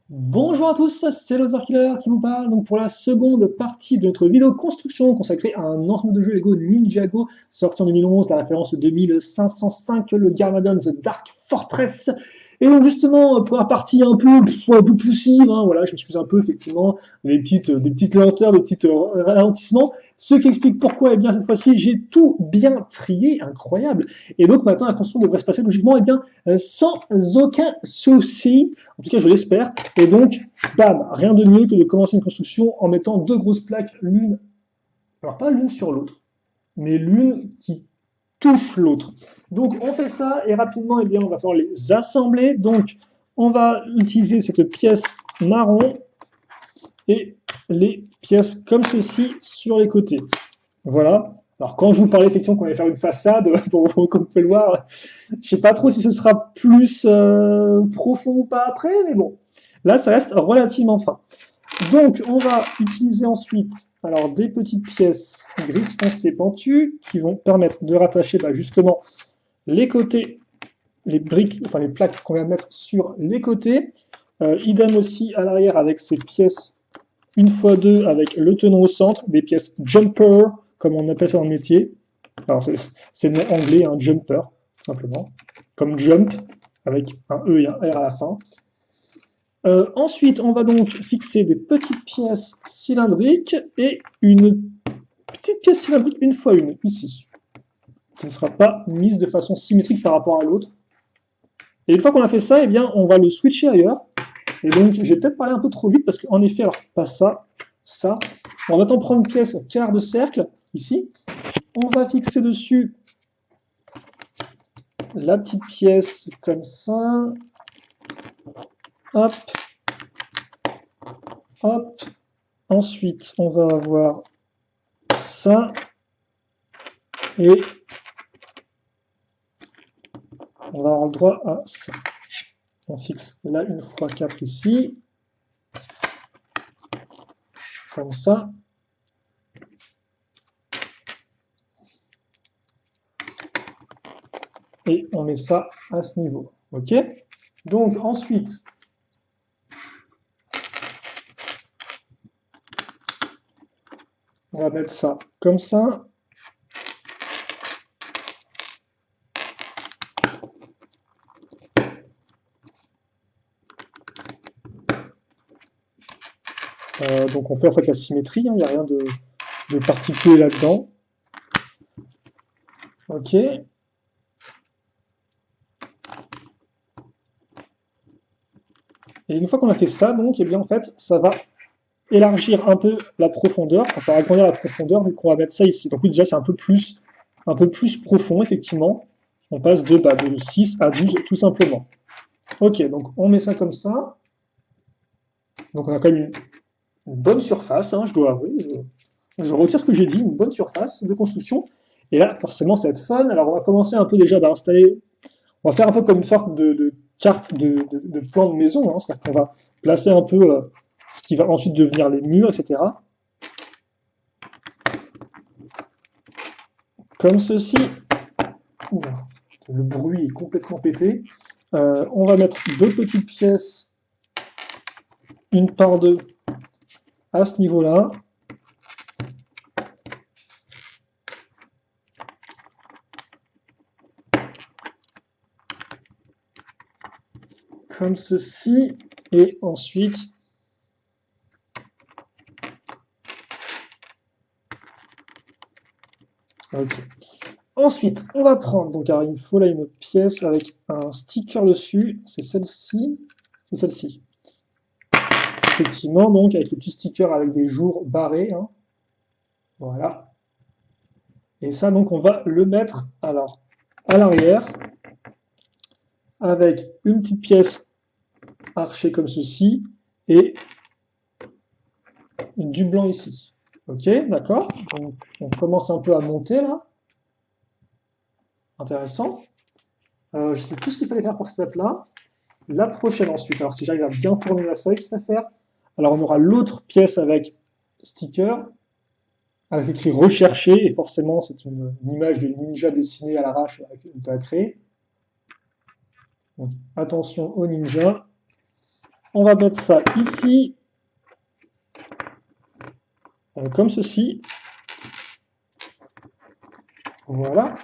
Bonjour à tous, c'est Loser Killer qui vous parle. Donc pour la seconde partie de notre vidéo construction consacrée à un ensemble de jeux Lego Ninjago sorti en 2011, la référence 2505, le Garmadon The Dark Fortress. Et donc justement, pour la partie un peu poussive, hein, voilà, je m'excuse un peu effectivement, des petites lenteurs, des petits ralentissements, ce qui explique pourquoi, eh bien cette fois-ci, j'ai tout bien trié, incroyable. Et donc maintenant la construction devrait se passer logiquement, eh bien, sans aucun souci. En tout cas, je l'espère. Et donc, bam, rien de mieux que de commencer une construction en mettant deux grosses plaques, l'une, alors pas l'une sur l'autre, mais l'une qui touche l'autre. Donc on fait ça et rapidement, eh bien, on va falloir les assembler. Donc on va utiliser cette pièce marron et les pièces comme ceci sur les côtés. Voilà. Alors quand je vous parlais effectivement qu'on allait faire une façade, comme vous pouvez le voir, je ne sais pas trop si ce sera plus profond ou pas après, mais bon, là ça reste relativement fin. Donc on va utiliser ensuite alors des petites pièces gris foncé pentues qui vont permettre de rattacher justement les côtés, les briques, enfin les plaques qu'on va mettre sur les côtés. Idem aussi à l'arrière avec ces pièces une fois deux avec le tenon au centre, des pièces jumper, comme on appelle ça dans le métier. Alors c'est le nom anglais, un jumper, tout simplement. Comme jump, avec un E et un R à la fin. Ensuite, on va donc fixer des petites pièces cylindriques et une petite pièce cylindrique une fois une, ici, qui ne sera pas mise de façon symétrique par rapport à l'autre. Et une fois qu'on a fait ça, eh bien, on va le switcher ailleurs. Et donc, j'ai peut-être parlé un peu trop vite parce qu'en effet, alors pas ça, ça. On va maintenant prendre une pièce quart de cercle, ici. On va fixer dessus la petite pièce comme ça. Hop, hop. Ensuite, on va avoir ça. Et on va avoir le droit à ça. On fixe là une fois 4 ici. Comme ça. Et on met ça à ce niveau. OK? Donc ensuite, on va mettre ça comme ça. Donc on fait en fait la symétrie, il n'y a rien de particulier là-dedans. OK. Et une fois qu'on a fait ça, donc, eh bien, en fait, ça va élargir un peu la profondeur, enfin, ça va agrandir la profondeur vu qu'on va mettre ça ici. Donc oui, déjà, c'est un peu plus profond, effectivement. On passe de 6 à 12, tout simplement. Ok, donc on met ça comme ça. Donc on a quand même une bonne surface, hein, je dois avouer. Je retire ce que j'ai dit, une bonne surface de construction. Et là, forcément, ça va être fun. Alors on va commencer un peu déjà à installer. On va faire un peu comme une sorte de carte de plan de maison. Hein, c'est-à-dire qu'on va placer un peu ce qui va ensuite devenir les murs, etc. Comme ceci. Oula, le bruit est complètement pété. On va mettre deux petites pièces, une par deux, à ce niveau-là. Comme ceci. Et ensuite, ok. Ensuite, on va prendre, donc alors, il me faut là une pièce avec un sticker dessus, c'est celle-ci, c'est celle-ci. Effectivement, donc avec les petits stickers avec des jours barrés, hein. Voilà. Et ça, donc, on va le mettre alors à l'arrière avec une petite pièce archée comme ceci et du blanc ici. Ok, d'accord. Donc, on commence un peu à monter là. Intéressant. Je sais tout ce qu'il fallait faire pour cette étape-là. La prochaine ensuite, alors si j'arrive à bien tourner la feuille, qu'il faut faire. Alors on aura l'autre pièce avec sticker, avec écrit recherché, et forcément c'est une image de ninja dessinée à l'arrache que tu as créé. Donc attention au ninja. on va mettre ça ici, comme ceci. Voilà.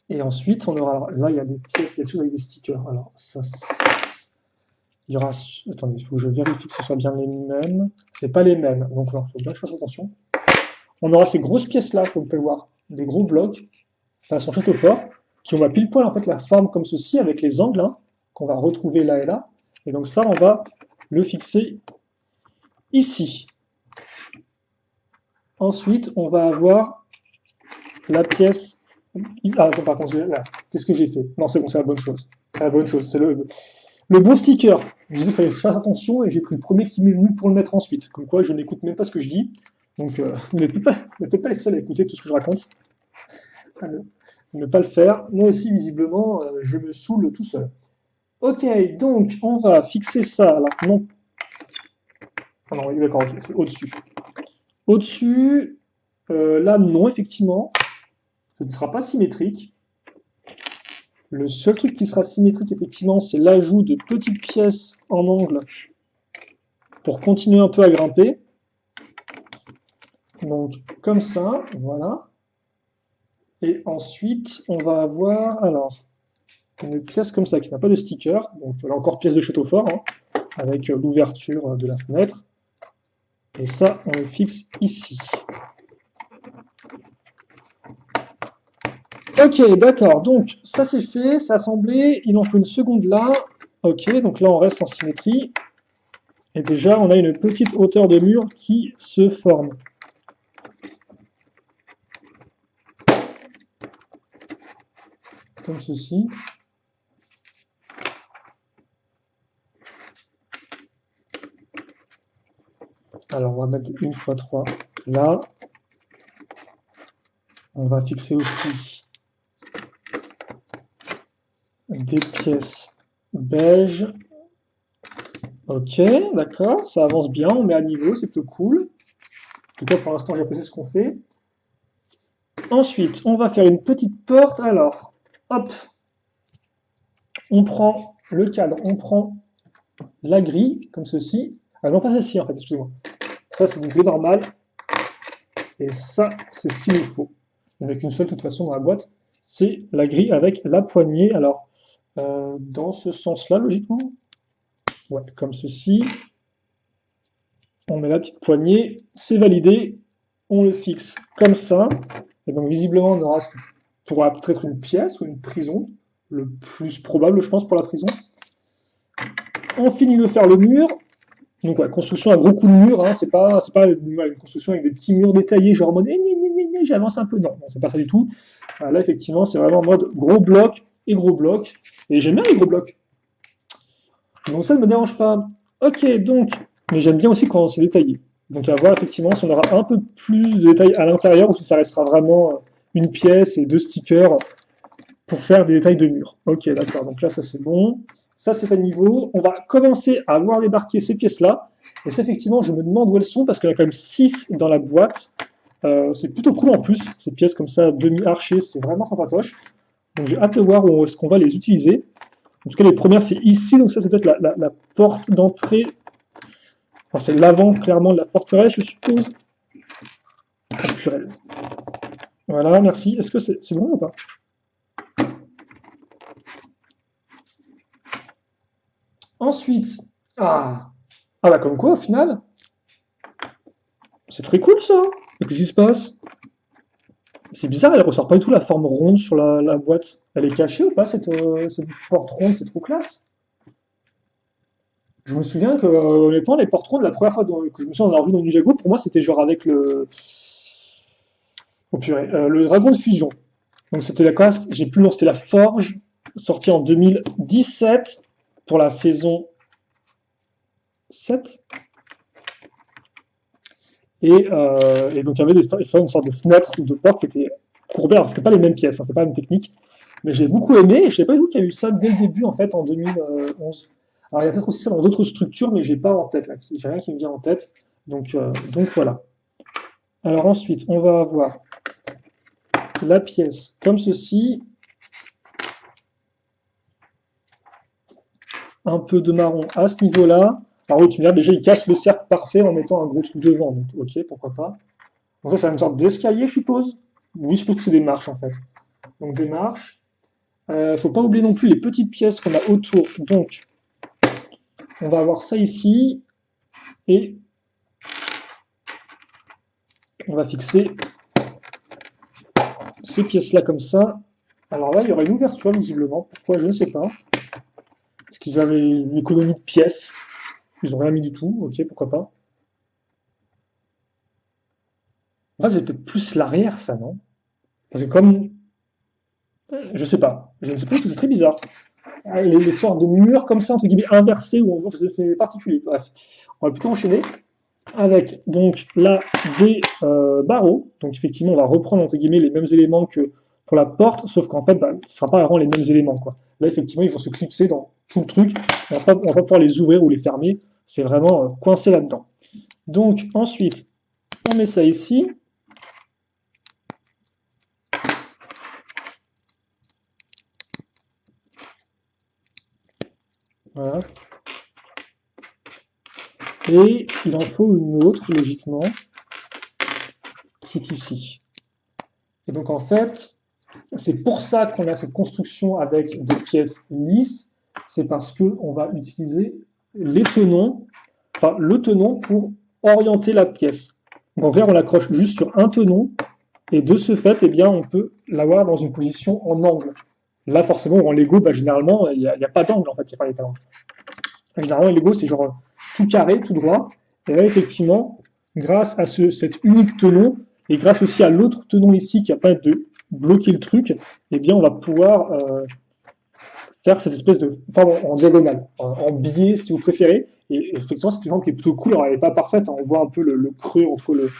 Et ensuite, on aura, là, il y a des pièces là-dessus avec des stickers. Alors, ça, il y aura, attendez, il faut que je vérifie que ce soit bien les mêmes. C'est pas les mêmes, donc il faut bien que je fasse attention. On aura ces grosses pièces-là, comme vous pouvez le voir, des gros blocs, façon château fort, qui ont pile poil en fait la forme comme ceci, avec les angles, hein, qu'on va retrouver là et là. Et donc ça, on va le fixer ici. Ensuite, on va avoir la pièce. Ah, attends, par contre, là, qu'est-ce que j'ai fait? Non, c'est bon, c'est la bonne chose. C'est la bonne chose, c'est le bon sticker. Je disais qu'il fallait que je fasse attention et j'ai pris le premier qui m'est venu pour le mettre ensuite. Comme quoi, je n'écoute même pas ce que je dis. Donc, vous n'êtes pas les seuls à écouter tout ce que je raconte. Ne pas le faire. Moi aussi, visiblement, je me saoule tout seul. Ok, donc on va fixer ça. Alors, non. Ah non, oui, d'accord, ok, c'est au-dessus. Au-dessus, là, non, effectivement, ce ne sera pas symétrique. Le seul truc qui sera symétrique, effectivement, c'est l'ajout de petites pièces en angle pour continuer un peu à grimper. Donc, comme ça, voilà. Et ensuite, on va avoir, alors, une pièce comme ça qui n'a pas de sticker. Donc, voilà, encore pièce de château fort, hein, avec l'ouverture de la fenêtre. Et ça, on le fixe ici. Ok, d'accord. Donc, ça c'est fait, c'est assemblé. Il en faut une seconde là. Ok, donc là, on reste en symétrie. Et déjà, on a une petite hauteur de mur qui se forme. Comme ceci. Alors, on va mettre 1x3 là. On va fixer aussi des pièces beige. Ok, d'accord, ça avance bien, on met à niveau, c'est plutôt cool. En tout cas, pour l'instant, j'apprécie ce qu'on fait. Ensuite, on va faire une petite porte. Alors, hop, on prend le cadre, on prend la grille, comme ceci. Ah non, pas celle-ci, en fait, excusez-moi. Ça, c'est une grille normale. Et ça, c'est ce qu'il nous faut. Avec une seule, de toute façon, dans la boîte. C'est la grille avec la poignée. Alors, dans ce sens-là, logiquement. Ouais, comme ceci. On met la petite poignée. C'est validé. On le fixe comme ça. Et donc, visiblement, on aura pourra peut-être une pièce ou une prison. Le plus probable, je pense, pour la prison. On finit de faire le mur. Donc, ouais, construction à gros coup de mur, hein, c'est pas une construction avec des petits murs détaillés, genre en mode j'avance un peu. Non, non c'est pas ça du tout. Là, effectivement, c'est vraiment en mode gros bloc et gros bloc. Et j'aime bien les gros blocs. Donc, ça ne me dérange pas. Ok, donc, mais j'aime bien aussi quand c'est détaillé. Donc, à voir effectivement si on aura un peu plus de détails à l'intérieur ou si ça restera vraiment une pièce et deux stickers pour faire des détails de mur. Ok, d'accord. Donc là, ça c'est bon. Ça, c'est à niveau. On va commencer à voir débarquer ces pièces-là. Et ça, effectivement, je me demande où elles sont parce qu'il y en a quand même 6 dans la boîte. C'est plutôt cool en plus. Ces pièces comme ça, demi-archées, c'est vraiment sympatoche. Donc j'ai hâte de voir où est-ce qu'on va les utiliser. En tout cas, les premières, c'est ici. Donc ça, c'est peut-être la porte d'entrée. Enfin, c'est l'avant, clairement, de la forteresse, je suppose. Oh, purée. Voilà, merci. Est-ce que c'est bon ou pas? Ensuite, ah bah comme quoi au final, c'est très cool ça. Et qu'est-ce qui se passe? C'est bizarre, elle ressort pas du tout la forme ronde sur la boîte. Elle est cachée ou pas cette porte ronde? C'est trop classe. Je me souviens que honnêtement les portes rondes, la première fois que je me suis en avoir vu dans Ninjago, pour moi c'était genre avec le. Oh purée, le dragon de fusion. Donc c'était la classe, j'ai plus le nom, c'était la Forge, sortie en 2017 pour la saison 7. Et donc il y avait une sorte de fenêtre ou de porte qui était courbée. Alors c'était pas les mêmes pièces, hein, c'est pas la même technique, mais j'ai beaucoup aimé. Et je sais pas du tout qu'il y a eu ça dès le début en fait en 2011. Alors il y a peut-être aussi ça dans d'autres structures, mais j'ai pas en tête là. J'ai rien qui me vient en tête. Donc voilà. Alors ensuite on va avoir la pièce comme ceci. un peu de marron à ce niveau-là. Alors oui, tu me dis, déjà, il casse le cercle parfait en mettant un gros truc devant. Donc, ok, pourquoi pas. Donc ça, c'est une sorte d'escalier, je suppose. Oui, je suppose que c'est des marches, en fait. Donc, des marches. Faut pas oublier non plus les petites pièces qu'on a autour. Donc, on va avoir ça ici. Et on va fixer ces pièces-là comme ça. Alors là, il y aurait une ouverture, visiblement. Pourquoi, je ne sais pas. Est-ce qu'ils avaient une économie de pièces? Ils ont rien mis du tout. Ok, pourquoi pas. En fait, c'est peut-être plus l'arrière, ça, non? Parce que comme... Je sais pas. Je ne sais pas du tout, c'est très bizarre. Les sortes de murs comme ça, entre guillemets, inversés, où on voit que c'est fait particulier. Bref, on va plutôt enchaîner avec donc là des barreaux. Donc effectivement, on va reprendre entre guillemets les mêmes éléments que pour la porte, sauf qu'en fait, bah, ce ne sera pas vraiment les mêmes éléments, quoi. Là, effectivement, ils vont se clipser dans tout le truc. On va pas pouvoir les ouvrir ou les fermer. C'est vraiment coincé là-dedans. Donc ensuite, on met ça ici. Voilà. Et il en faut une autre, logiquement, qui est ici. Et donc en fait, c'est pour ça qu'on a cette construction avec des pièces lisses, c'est parce qu'on va utiliser les tenons, enfin le tenon pour orienter la pièce. Donc en clair, on l'accroche juste sur un tenon, et de ce fait, eh bien, on peut l'avoir dans une position en angle. Là, forcément, en Lego, bah, généralement, il n'y a pas d'angle, en fait, il n'y a pas d'angle. Généralement, Lego, c'est genre tout carré, tout droit. Et là, effectivement, grâce à cet unique tenon, et grâce aussi à l'autre tenon ici qui a pas de bloquer le truc, eh bien, on va pouvoir faire cette espèce de forme en diagonale, en biais si vous préférez. Et effectivement, c'est une forme qui est plutôt cool. Alors, elle n'est pas parfaite, hein, on voit un peu le creux entre le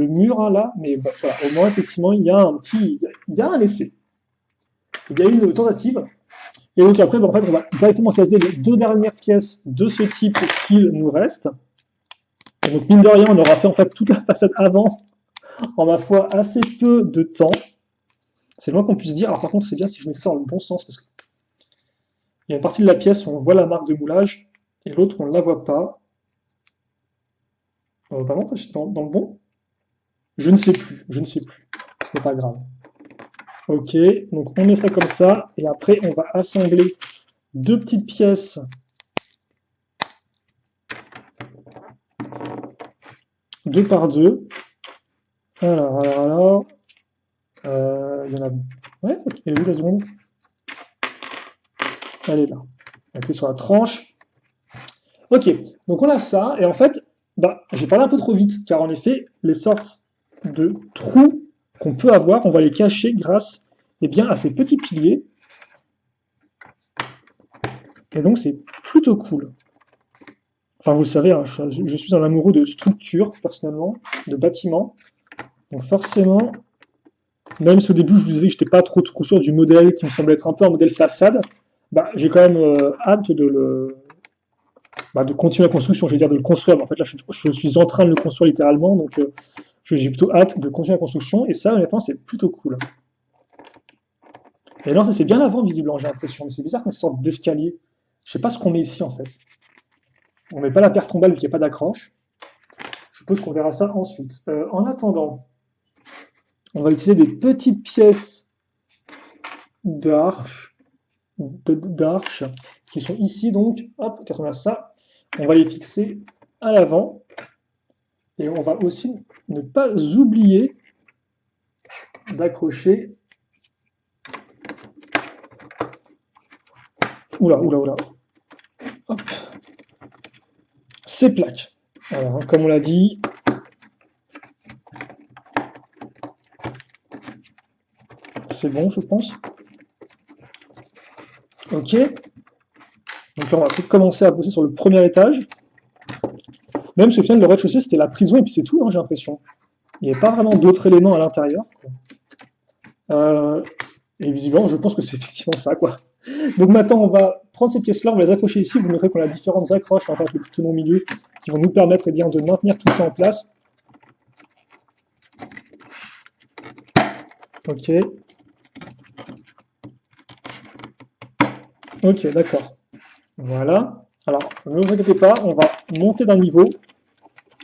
mur hein, là, mais bah, voilà, au moins, effectivement, il y a un essai. Il y a une tentative. Et donc après, bah, en fait, on va directement caser les deux dernières pièces de ce type qu'il nous reste. Et donc mine de rien, on aura fait en fait toute la façade avant en ma foi assez peu de temps. C'est le moins qu'on puisse dire. Alors par contre, c'est bien si je mets ça dans le bon sens parce qu'il y a une partie de la pièce où on voit la marque de moulage et l'autre on ne la voit pas. Bah non, je suis dans le bon. Je ne sais plus, je ne sais plus. Ce n'est pas grave. Ok, donc on met ça comme ça et après on va assembler deux petites pièces deux par deux. Alors. Il y en a. Ouais, ok, elle est où la seconde? Elle est là. Elle était sur la tranche. Ok, donc on a ça, et en fait, bah, j'ai parlé un peu trop vite, car en effet, les sortes de trous qu'on peut avoir, on va les cacher grâce eh bien, à ces petits piliers. Et donc c'est plutôt cool. Enfin, vous savez, hein, je suis un amoureux de structure, personnellement, de bâtiments. Donc forcément, même si au début je vous disais que j'étais pas trop sûr du modèle, qui me semblait être un peu un modèle façade, bah, j'ai quand même hâte de continuer la construction, je vais dire de le construire. En fait, là, je suis en train de le construire littéralement, donc j'ai plutôt hâte de continuer la construction. Et ça, honnêtement, c'est plutôt cool. Et là, ça, c'est bien avant, visiblement, j'ai l'impression. Mais c'est bizarre qu'on sorte d'escalier. Je sais pas ce qu'on met ici, en fait. On met pas la pierre tombale vu qu'il n'y a pas d'accroche. Je suppose qu'on verra ça ensuite. En attendant, on va utiliser des petites pièces d'arche, qui sont ici, donc, hop, quand on a ça, on va les fixer à l'avant. Et on va aussi ne pas oublier d'accrocher. Oula. Hop. Ces plaques. Alors, comme on l'a dit, c'est bon, je pense. Ok. Donc là, on va peut-être commencer à bosser sur le premier étage. Même si au final, le rez-de-chaussée, c'était la prison et puis c'est tout, hein, j'ai l'impression. Il n'y avait pas vraiment d'autres éléments à l'intérieur. Et visiblement, je pense que c'est effectivement ça, quoi. Donc maintenant, on va prendre ces pièces-là, on va les accrocher ici. Vous montrez qu'on a différentes accroches, en fait, le tenons au milieu, qui vont nous permettre eh bien, de maintenir tout ça en place. Ok. Ok, d'accord. Voilà. Alors, ne vous inquiétez pas, on va monter d'un niveau,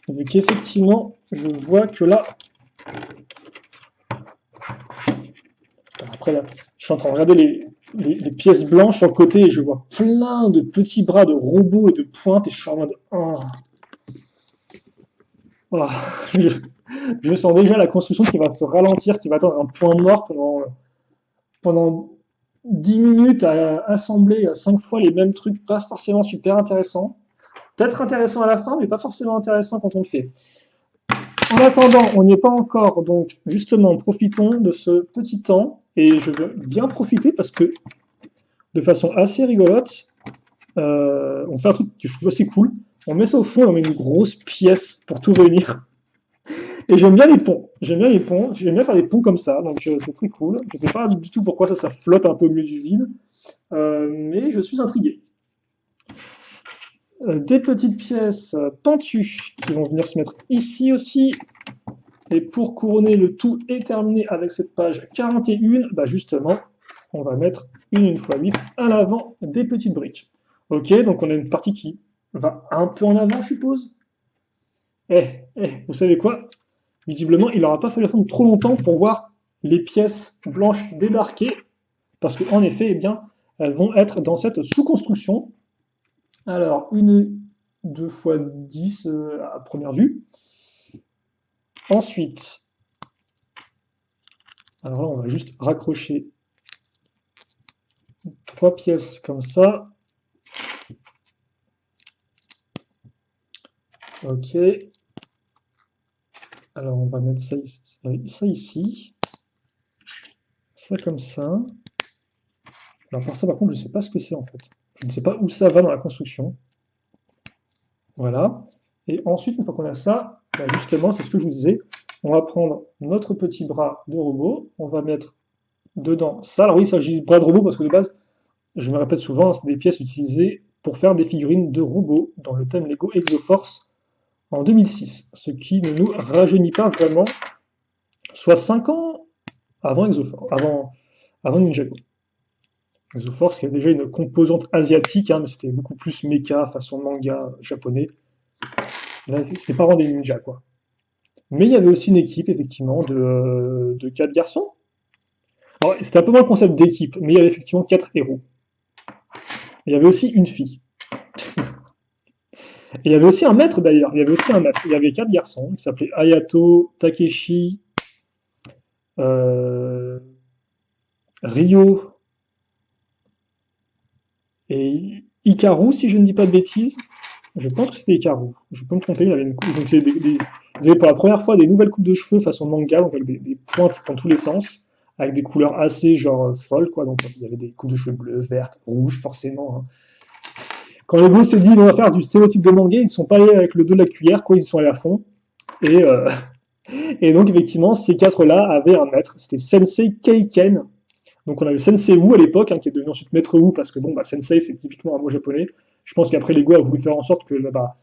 vu qu'effectivement, je vois que là, après là, je suis en train de regarder les pièces blanches sur le côté et je vois plein de petits bras de robots et de pointes et je suis en mode, oh, oh, je, je sens déjà la construction qui va se ralentir, qui va atteindre un point mort pendant 10 minutes à assembler 5 fois les mêmes trucs, pas forcément super intéressant. Peut-être intéressant à la fin, mais pas forcément intéressant quand on le fait. En attendant, on n'y est pas encore, donc justement, profitons de ce petit temps, et je veux bien profiter parce que, de façon assez rigolote, on fait un truc que je trouve assez cool, on met ça au fond et on met une grosse pièce pour tout réunir. Et j'aime bien les ponts, j'aime bien faire des ponts comme ça, donc c'est très cool. Je ne sais pas du tout pourquoi ça flotte un peu au milieu du vide, mais je suis intrigué. Des petites pièces pentues qui vont venir se mettre ici aussi. Et pour couronner le tout et terminer avec cette page 41, bah justement, on va mettre une x8 à l'avant des petites briques. Ok, donc on a une partie qui va un peu en avant, je suppose. Vous savez quoi? Visiblement, il n'aura pas fallu attendre trop longtemps pour voir les pièces blanches débarquer, parce qu'en effet, eh bien, elles vont être dans cette sous-construction. Alors, une 2 x 10 à première vue. Ensuite, alors là, on va juste raccrocher 3 pièces comme ça. Ok. Alors, on va mettre ça ici. Ça comme ça. Alors, par ça, par contre, je ne sais pas ce que c'est en fait. Je ne sais pas où ça va dans la construction. Voilà. Et ensuite, une fois qu'on a ça, bah justement, c'est ce que je vous disais. On va prendre notre petit bras de robot. On va mettre dedans ça. Alors oui, il s'agit de bras de robot parce que de base, je me répète souvent, c'est des pièces utilisées pour faire des figurines de robots dans le thème Lego Exoforce en 2006, ce qui ne nous rajeunit pas vraiment, soit 5 ans avant Exoforce, avant Ninjago. Exoforce qui a déjà une composante asiatique, hein, mais c'était beaucoup plus mecha, façon manga japonais. Là, c'était pas vraiment des ninjas, quoi. Mais il y avait aussi une équipe, effectivement, de 4 garçons. Alors, c'était un peu moins le concept d'équipe, mais il y avait effectivement 4 héros. Il y avait aussi une fille. Et il y avait aussi un maître d'ailleurs, il y avait aussi un maître. Il y avait 4 garçons, qui s'appelaient Hayato, Takeshi, euh, Ryo et Hikaru, si je ne dis pas de bêtises. Je pense que c'était Hikaru. Je peux me tromper, il avait une coupe. Donc, ils avaient pour la première fois des nouvelles coupes de cheveux façon manga, donc avec des pointes dans tous les sens, avec des couleurs assez genre folles, quoi. Donc il y avait des coupes de cheveux bleues, vertes, rouges, forcément, hein. Quand Lego s'est dit on va faire du stéréotype de manga, ils ne sont pas allés avec le dos de la cuillère, quoi, ils sont allés à fond. Et, et donc effectivement, ces quatre-là avaient un maître, c'était Sensei Keiken. Donc on avait Sensei Wu à l'époque, hein, qui est devenu ensuite Maître Wu, parce que bon, bah, Sensei c'est typiquement un mot japonais. Je pense qu'après Lego a voulu faire en sorte que bah,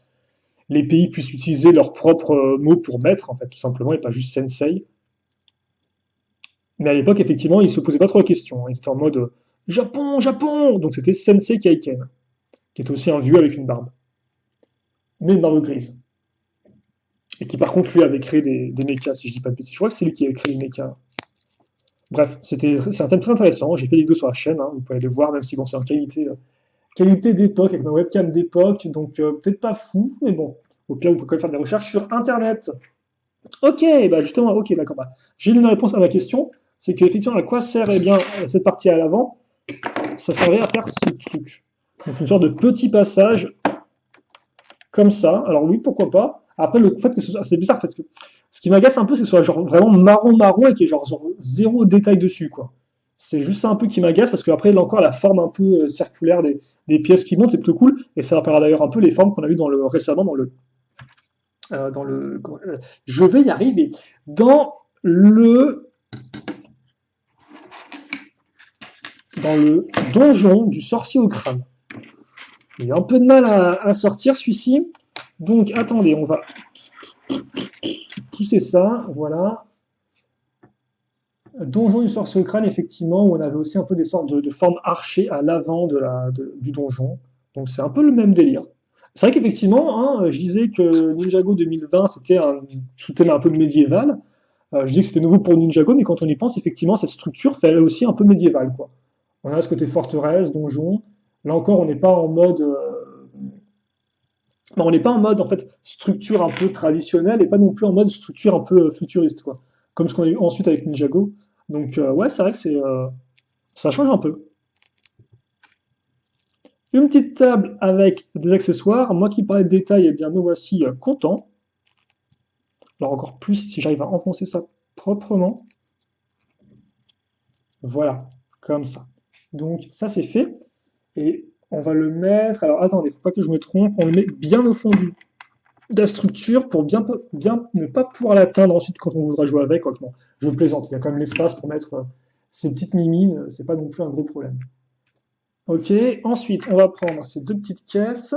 les pays puissent utiliser leur propre mot pour maître, en fait, tout simplement, et pas juste Sensei. Mais à l'époque, effectivement, ils se posaient pas trop la question, hein. Ils étaient en mode Japon, Japon! Donc c'était Sensei Keiken, qui est aussi un vieux avec une barbe, mais une barbe grise. Et qui par contre, lui, avait créé des mechas, si je dis pas de bêtises. Je crois que c'est lui qui avait créé les mechas. Bref, c'est un thème très intéressant. J'ai fait des vidéos sur la chaîne, hein, vous pouvez aller le voir, même si bon, c'est en qualité d'époque, avec ma webcam d'époque, donc peut-être pas fou, mais bon, au pire, vous pouvez quand même faire des recherches sur Internet. Ok, bah justement, ok, d'accord. Bah, j'ai une réponse à ma question, c'est qu'effectivement, à quoi sert eh bien, cette partie à l'avant? Ça servait à faire ce truc. Donc une sorte de petit passage comme ça. Alors oui, pourquoi pas. Après, le fait que ce soit, c'est bizarre, parce que ce qui m'agace un peu, c'est que ce soit genre vraiment marron et qu'il y ait genre zéro détail dessus, quoi. C'est juste ça un peu qui m'agace, parce qu'après, là encore, la forme un peu circulaire des pièces qui montent, c'est plutôt cool, et ça rappellera d'ailleurs un peu les formes qu'on a vues récemment je vais y arriver, dans le, dans le donjon du sorcier au crâne. Il y a un peu de mal à sortir celui-ci, donc attendez, on va pousser ça, voilà. Donjon du sorcier au crâne, effectivement, où on avait aussi un peu des sortes de formes archées à l'avant du donjon. Donc c'est un peu le même délire. C'est vrai qu'effectivement, hein, je disais que Ninjago 2020, c'était un sous-thème un peu médiéval. Je dis que c'était nouveau pour Ninjago, mais quand on y pense, effectivement, cette structure fait elle aussi un peu médiévale, quoi. On a ce côté forteresse, donjon. Là encore, on n'est pas en mode, on n'est pas en mode en fait structure un peu traditionnelle et pas non plus en mode structure un peu futuriste, quoi. Comme ce qu'on a eu ensuite avec Ninjago. Donc ouais, c'est vrai que ça change un peu. Une petite table avec des accessoires. Moi qui parlais de détails, eh bien me voici content. Alors encore plus si j'arrive à enfoncer ça proprement. Voilà, comme ça. Donc ça c'est fait. Et on va le mettre. Alors attendez, faut pas que je me trompe. On le met bien au fond de la structure pour bien ne pas pouvoir l'atteindre ensuite quand on voudra jouer avec. Quoi. Non, je plaisante. Il y a quand même l'espace pour mettre ces petites mimines. C'est pas non plus un gros problème. Ok. Ensuite, on va prendre ces deux petites caisses.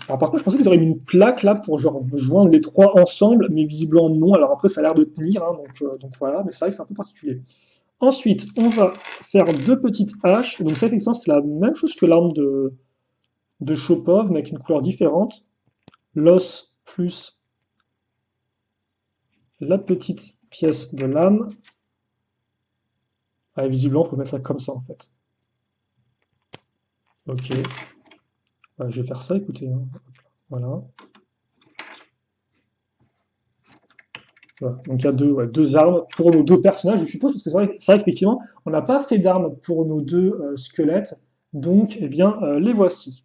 Alors par contre, je pensais qu'ils auraient mis une plaque là pour genre joindre les trois ensemble, mais visiblement non. Alors après, ça a l'air de tenir, hein, donc voilà, mais c'est vrai que c'est un peu particulier. Ensuite, on va faire deux petites haches. Donc ça, effectivement, c'est la même chose que l'arme de Chopov, mais avec une couleur différente. L'os plus la petite pièce de lame. Ah, visiblement, on peut mettre ça comme ça en fait. Ok. Je vais faire ça, écoutez. Hein. Voilà. Voilà. Donc il y a deux armes pour nos deux personnages, je suppose, parce que c'est vrai qu'effectivement, on n'a pas fait d'armes pour nos deux squelettes, donc eh bien les voici.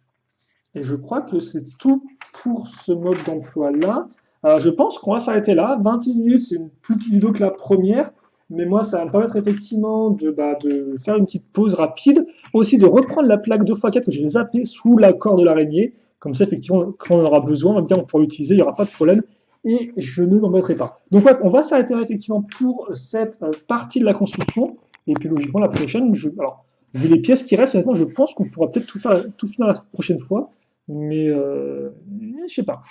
Et je crois que c'est tout pour ce mode d'emploi-là. Je pense qu'on va s'arrêter là. 21 minutes, c'est une plus petite vidéo que la première, mais moi, ça va me permettre effectivement de faire une petite pause rapide, aussi de reprendre la plaque 2x4 que j'ai zappée sous l'accord de l'araignée. Comme ça, effectivement, quand on aura besoin, eh bien, on pourra l'utiliser, il n'y aura pas de problème et je ne m'embêterai pas. Donc ouais, on va s'arrêter là effectivement pour cette partie de la construction. Et puis logiquement, la prochaine, alors, vu les pièces qui restent, honnêtement, je pense qu'on pourra peut-être tout finir la prochaine fois. Mais je sais pas.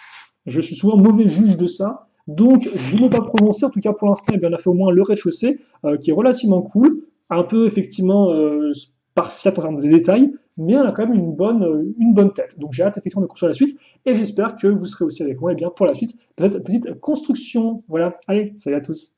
Je suis souvent mauvais juge de ça. Donc, je ne vais pas prononcer. En tout cas, pour l'instant, eh bien, on a fait au moins le rez-de-chaussée, qui est relativement cool. Un peu, effectivement, spartiate en termes de détails. Mais on a quand même une bonne tête. Donc, j'ai hâte, effectivement, de construire la suite. Et j'espère que vous serez aussi avec moi, eh bien, pour la suite de cette petite construction. Voilà. Allez, salut à tous.